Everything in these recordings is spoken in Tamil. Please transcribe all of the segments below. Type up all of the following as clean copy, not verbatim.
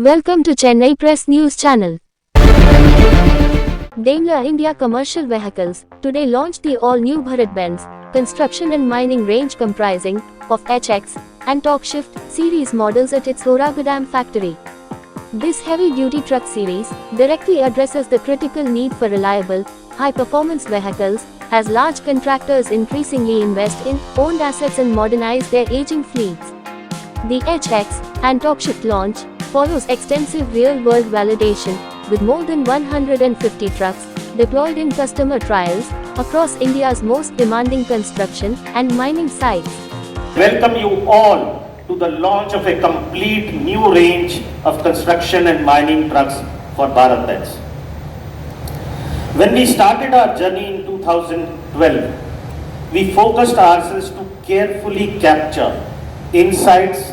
Welcome to Chennai Press News Channel. Daimler India Commercial Vehicles today launched the all-new Bharat-Benz construction and mining range comprising of HX and TorqueShift series models at its Oragadam factory. This heavy-duty truck series directly addresses the critical need for reliable, high-performance vehicles as large contractors increasingly invest in owned assets and modernize their aging fleets. The HX and TorqueShift launch follows extensive real-world validation, with more than 150 trucks deployed in customer trials across India's most demanding construction and mining sites. Welcome you all to the launch of a complete new range of construction and mining trucks for Bharat-Benz. When we started our journey in 2012, we focused ourselves to carefully capture insights,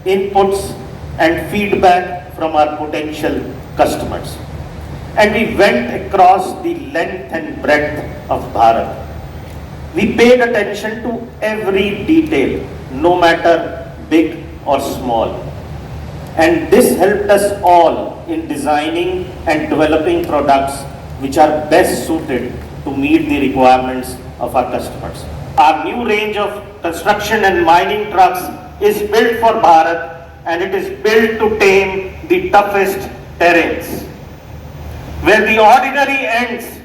inputs, and feedback from our potential customers. And we went across the length and breadth of Bharat. We paid attention to every detail, no matter big or small. And this helped us all in designing and developing products which are best suited to meet the requirements of our customers. Our new range of construction and mining trucks is built for Bharat, and it is built to tame the toughest terrains. Where the ordinary ends,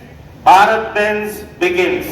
Bharat-Benz begins.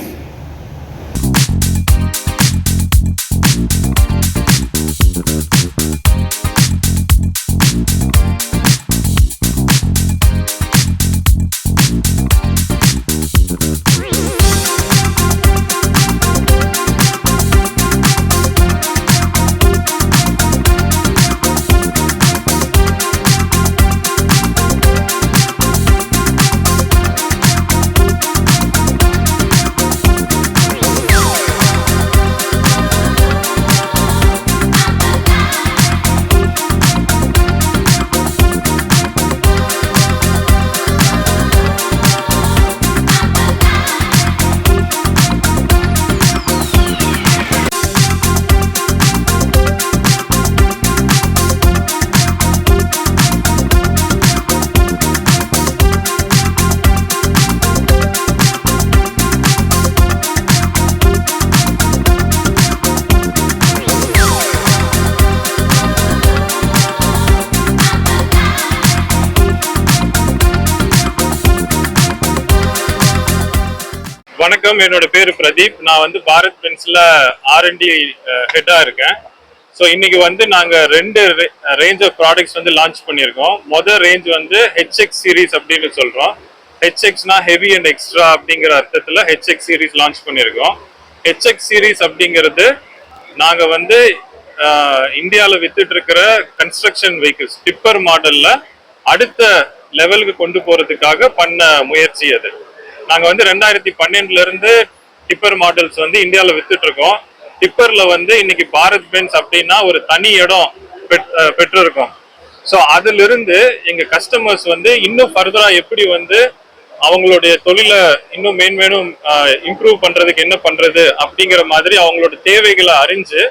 வணக்கம், என்னோட பேரு பிரதீப். நான் வந்து பாரத் பென்ஸ்ல R&D ஹெட்டா இருக்கேன். ஸோ இன்னைக்கு வந்து நாங்க ரெண்டு ரேஞ்ச் ஆஃப் ப்ராடக்ட்ஸ் வந்து லான்ச் பண்ணியிருக்கோம். மொதல் ரேஞ்ச் வந்து HX சீரீஸ் அப்படின்னு சொல்றோம். HXனா ஹெவி அண்ட் எக்ஸ்ட்ரா அப்படிங்கிற அர்த்தத்துல HX சீரீஸ் லான்ச் பண்ணியிருக்கோம். HX சீரீஸ் அப்படிங்கிறது நாங்க வந்து இந்தியாவில் வித்துட்டு இருக்கிற கன்ஸ்ட்ரக்ஷன் வெஹிக்கிள்ஸ் டிப்பர் மாடல்ல அடுத்த லெவலுக்கு கொண்டு போறதுக்காக பண்ண முயற்சி அது. நாங்க வந்து 2012 இருந்து டிப்பர் மாடல்ஸ் வந்து இந்தியாவில் வித்துட்டு இருக்கோம். டிப்பர்ல வந்து இன்னைக்கு Bharat-Benz அப்படின்னா ஒரு தனி இடம் பெற்றிருக்கோம். ஸோ அதுல இருந்து எங்க கஸ்டமர்ஸ் வந்து இன்னும் ஃபர்தரா எப்படி வந்து அவங்களுடைய தொழிலை இன்னும் மேன்மேலும் இம்ப்ரூவ் பண்றதுக்கு என்ன பண்றது அப்படிங்கிற மாதிரி அவங்களோட தேவைகளை அறிஞ்சு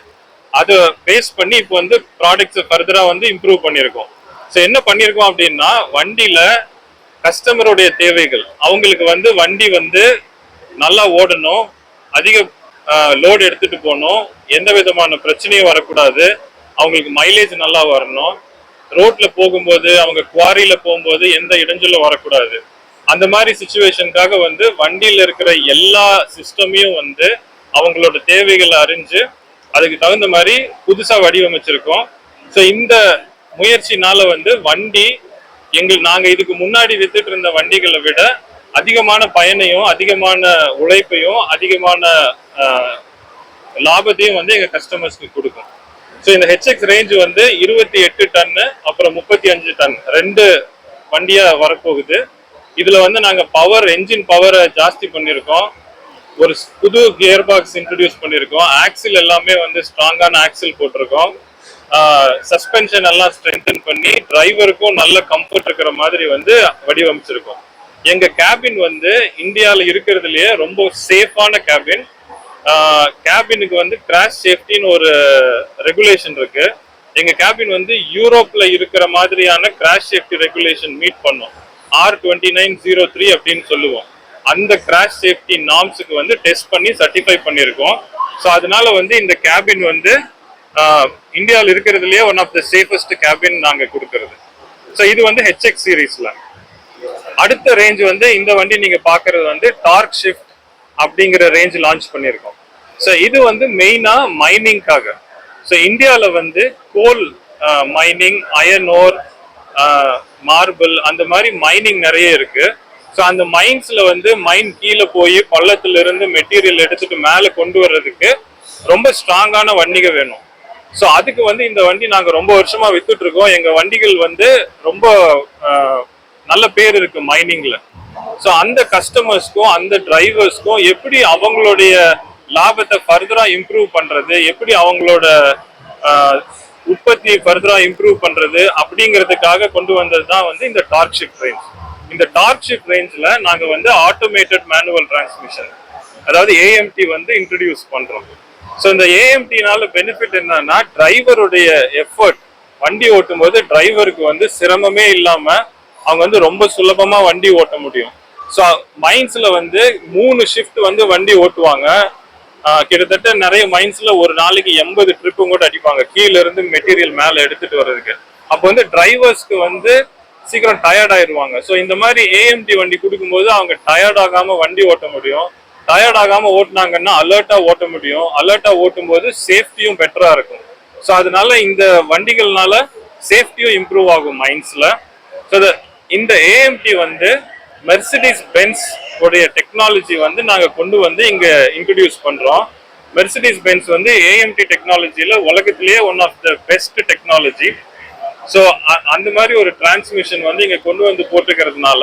அதை பேஸ் பண்ணி இப்போ வந்து ப்ராடக்ட்ஸ் ஃபர்தரா வந்து இம்ப்ரூவ் பண்ணியிருக்கோம். ஸோ என்ன பண்ணியிருக்கோம் அப்படின்னா, வண்டியில கஸ்டமருடைய தேவைகள், அவங்களுக்கு வந்து வண்டி வந்து நல்லா ஓடணும், அதிக லோடு எடுத்துட்டு போகணும், எந்த விதமான பிரச்சனையும் வரக்கூடாது, அவங்களுக்கு மைலேஜ் நல்லா வரணும், ரோட்ல போகும்போது அவங்க குவாரியில போகும்போது எந்த இடைஞ்சலும் வரக்கூடாது. அந்த மாதிரி சிச்சுவேஷனுக்காக வந்து வண்டியில இருக்கிற எல்லா சிஸ்டமையும் வந்து அவங்களோட தேவைகளை அறிஞ்சு அதுக்கு தகுந்த மாதிரி புதுசா வடிவமைச்சிருக்கோம். ஸோ இந்த முயற்சினால வந்து வண்டி நாங்க இதுக்கு முன்னாடி வித்துட்டு இருந்த வண்டிகளை விட அதிகமான பயனையும் அதிகமான உழைப்பையும் அதிகமான லாபத்தையும் வந்து எங்க கஸ்டமர்ஸ்க்கு கொடுக்கும். ஸோ இந்த HX ரேஞ்ச் வந்து 28 டன்னு அப்புறம் 35 டன் ரெண்டு வண்டியா வரப்போகுது. இதுல வந்து நாங்க என்ஜின் பவரை ஜாஸ்தி பண்ணியிருக்கோம். ஒரு புது கியர் பாக்ஸ் இன்ட்ரடியூஸ் பண்ணியிருக்கோம். ஆக்சில் எல்லாமே வந்து ஸ்ட்ராங்கான ஆக்சில் போட்டிருக்கோம். சஸ்பென்ஷன் எல்லாம் ஸ்ட்ரென்தன் பண்ணி டிரைவருக்கும் நல்ல கம்ஃபர்ட் இருக்கிற மாதிரி வந்து வடிவமைச்சிருக்கோம். எங்க கேபின் வந்து இந்தியாவில் இருக்கிறதுலயே ரொம்ப சேஃபான கேபின். கேபினுக்கு வந்து கிராஷ் சேஃப்டின்னு ஒரு ரெகுலேஷன் இருக்கு. எங்க கேபின் வந்து யூரோப்ல இருக்கிற மாதிரியான கிராஷ் சேஃப்டி ரெகுலேஷன் மீட் பண்ணும். R2903 அப்படின்னு சொல்லுவோம். அந்த கிராஷ் சேஃப்டி நார்ம்ஸுக்கு வந்து டெஸ்ட் பண்ணி சர்டிஃபை பண்ணியிருக்கோம். ஸோ அதனால வந்து இந்த கேபின் வந்து இந்தியாவில் இருக்கிறதுலயே one of the safest cabin நாங்க கொடுக்கறது. ஸோ இது வந்து ஹெச்எக்ஸ் சீரீஸ்ல. அடுத்த ரேஞ்ச் வந்து இந்த வண்டி நீங்க பாக்குறது வந்து டார்க் ஷிஃப்ட் அப்படிங்கிற ரேஞ்ச் லான்ச் பண்ணியிருக்கோம். ஸோ இது வந்து மெயினா மைனிங்காக. ஸோ இந்தியாவில் வந்து coal mining, iron ore, marble அந்த மாதிரி மைனிங் நிறைய இருக்கு. ஸோ அந்த மைன்ஸ்ல வந்து மைன் கீழே போய் பள்ளத்துல இருந்து மெட்டீரியல் எடுத்துட்டு மேலே கொண்டு வர்றதுக்கு ரொம்ப ஸ்ட்ராங்கான வண்டிகள் வேணும். ஸோ அதுக்கு வந்து இந்த வண்டி நாங்கள் ரொம்ப வருஷமா வித்துட்டு இருக்கோம். எங்க வண்டிகள் வந்து ரொம்ப நல்ல பேர் இருக்கு மைனிங்ல. ஸோ அந்த கஸ்டமர்ஸ்க்கும் அந்த டிரைவர்ஸ்க்கும் எப்படி அவங்களுடைய லாபத்தை ஃபர்தரா இம்ப்ரூவ் பண்றது, எப்படி அவங்களோட உற்பத்தி ஃபர்தரா இம்ப்ரூவ் பண்றது அப்படிங்கிறதுக்காக கொண்டு வந்தது தான் வந்து இந்த டார்க் ஷிஃப்ட் ரேஞ்ச். இந்த டார்க் ஷிஃப்ட் ரேஞ்ச்ல நாங்க வந்து ஆட்டோமேட்டட் மேனுவல் டிரான்ஸ்மிஷன், அதாவது ஏஎம்டி வந்து இன்ட்ரடியூஸ் பண்றோம். ஸோ இந்த ஏஎம்டினால பெனிஃபிட் என்னன்னா டிரைவருடைய எஃபர்ட், வண்டி ஓட்டும் போது டிரைவருக்கு வந்து சிரமமே இல்லாம அவங்க வந்து ரொம்ப சுலபமா வண்டி ஓட்ட முடியும். ஸோ மைன்ஸ்ல வந்து 3 ஷிஃப்ட் வந்து வண்டி ஓட்டுவாங்க. கிட்டத்தட்ட நிறைய மைன்ஸ்ல ஒரு நாளைக்கு 80 ட்ரிப்பும் கூட அடிப்பாங்க கீழே இருந்து மெட்டீரியல் மேல எடுத்துட்டு வர்றதுக்கு. அப்போ வந்து டிரைவர்ஸ்க்கு வந்து சீக்கிரம் டயர்ட் ஆயிடுவாங்க. ஸோ இந்த மாதிரி ஏஎம்டி வண்டி கொடுக்கும்போது அவங்க டயர்ட் ஆகாம வண்டி ஓட்ட முடியும். டயர்ட் ஆகாம ஓட்டினாங்கன்னா அலர்ட்டா ஓட்ட முடியும். அலர்ட்டா ஓட்டும் போது சேஃப்டியும் பெட்டரா இருக்கும். ஸோ அதனால இந்த வண்டிகள்னால சேஃப்டியும் இம்ப்ரூவ் ஆகும் மைன்ஸ்ல. ஸோ இந்த ஏஎம்டி வந்து மெர்சிடிஸ் பென்ஸ் உடைய டெக்னாலஜி வந்து நாங்க கொண்டு வந்து இங்க இன்ட்ரடியூஸ் பண்றோம். மெர்சிடிஸ் பென்ஸ் வந்து ஏஎம்டி டெக்னாலஜியில உலகத்திலேயே one of the best technology. So அந்த மாதிரி ஒரு டிரான்ஸ்மிஷன் வந்து இங்க கொண்டு வந்து போட்டுக்கிறதுனால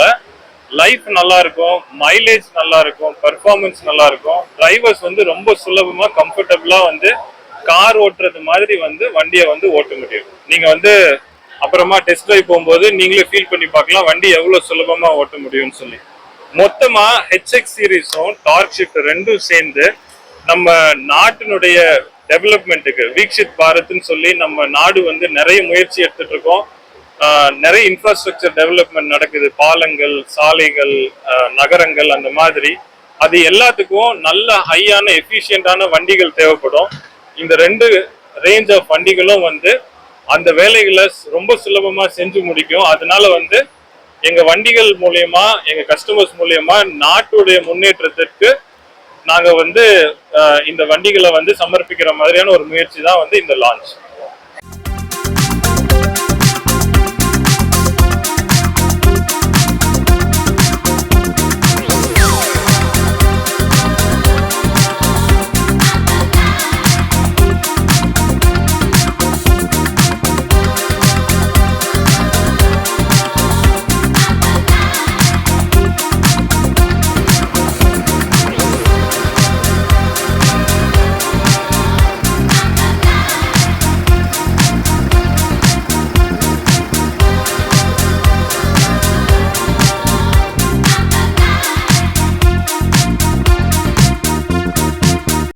லைஃப் நல்லா இருக்கும், மைலேஜ் நல்லா இருக்கும், பெர்ஃபார்மன்ஸ் நல்லா இருக்கும். டிரைவர்ஸ் வந்து ரொம்ப சுலபமா கம்ஃபர்டபுளா வந்து கார் ஓட்டுறது மாதிரி வந்து வண்டியை வந்து ஓட்ட முடியும். நீங்க வந்து அப்புறமா டெஸ்ட் டிரைவ் போகும்போது நீங்களே ஃபீல் பண்ணி பார்க்கலாம் வண்டி எவ்வளவு சுலபமா ஓட்ட முடியும்னு சொல்லி. மொத்தமா ஹெச்எக்ஸ் சீரீஸும் டார்க் ஷிஃப்ட் ரெண்டும் சேர்ந்து நம்ம நாட்டினுடைய டெவலப்மெண்ட்டுக்கு வீக்ஷித் பாரத்னு சொல்லி நம்ம நாடு வந்து நிறைய முயற்சி எடுத்துட்டு இருக்கோம். நிறைய இன்ஃப்ராஸ்ட்ரக்சர் டெவலப்மெண்ட் நடக்குது, பாலங்கள், சாலைகள், நகரங்கள், அந்த மாதிரி. அது எல்லாத்துக்கும் நல்ல ஹையான எஃபிஷியன்டான வண்டிகள் தேவைப்படும். இந்த 2 ரேஞ்ச் ஆஃப் வண்டிகளும் வந்து அந்த வேலைகளை ரொம்ப சுலபமா செஞ்சு முடிக்கும். அதனால வந்து எங்க வண்டிகள் மூலியமா, எங்க கஸ்டமர்ஸ் மூலியமா நாட்டுடைய முன்னேற்றத்திற்கு நாங்க வந்து இந்த வண்டிகளை வந்து சமர்ப்பிக்கிற மாதிரியான ஒரு முயற்சி தான் வந்து இந்த லான்ச்.